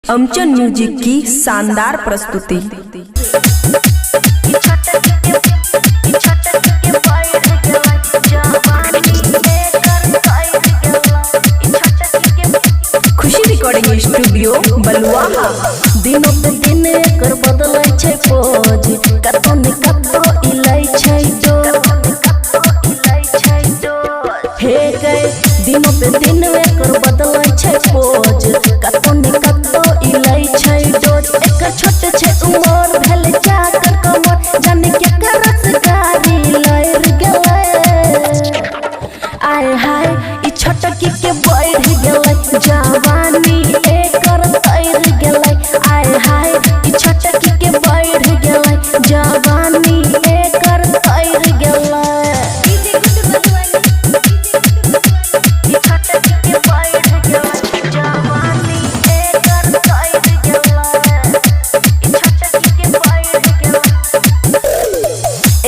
अमचन music की शानदार प्रस्तुति। खुशी रिकॉर्डिंग स्टूडियो बलुआहा। दिनों पे दिन एकर बदलै छै पोज, कतो ने कतो इलै छै हे गए। दिनों पे दिन एकर बदलै छै पोज, कतो ने कतो इलै छै डोज। एकर छोट छै उमर भेल चाकर कमर, जाने के करस गाड़ी लैर गेलै। आय हाय ई छोटकी के बढ़ गेलै जवानी एकर तैर गेलै। आय हाय ई छोटकी के बढ़ गेलै जवानी एकर तैर गेलै।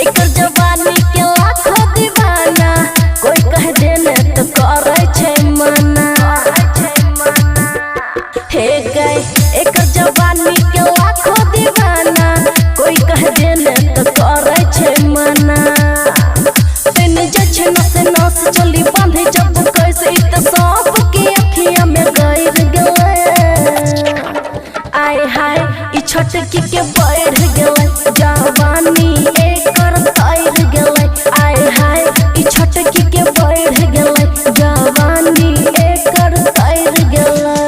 एकर जवानी के लाखों दीवाना, कोई कह देने तो करे छै मना। हे गए एकर जवानी के लाखों दीवाना, कोई कह देने तो करे छै मना। दिन जछ नस नस चली बांधे जब कैसे त सांप की अखियां में गैर गेलै। आय हाय ई छोटकी के बढ़ गेलै जवानी एकर तैर गेलै। आय हाय ई छोटकी के बढ़ गेलै जवानी एकर तैर गेलै।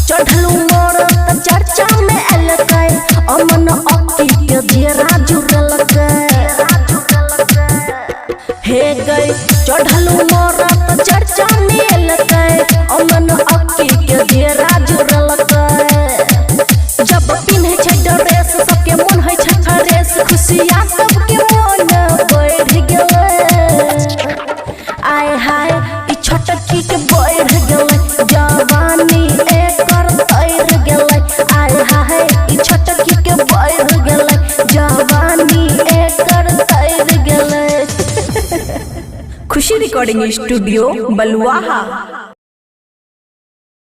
चढ़लू मोर त चर्चा में एलकै, अमन अक्की के घेरा जुड़लकै। हे गई चढ़लू मोर त चर्चा में एलकै, अमन अक्की के घेरा जुड़लकै। जब पिन्हे छै ड्रेस सबके मन है छै फ्रेश, खुशियाँ सबके मन बढ़ गेलै। आय हाय ई छोटकी के बढ़ गेलै जवानी एकर तैर गेलै। आय हाय ई छोटकी के बढ़ गेलै जवानी एकर तैर गेलै। खुशी रिकॉर्डिंग स्टूडियो बलुआहा।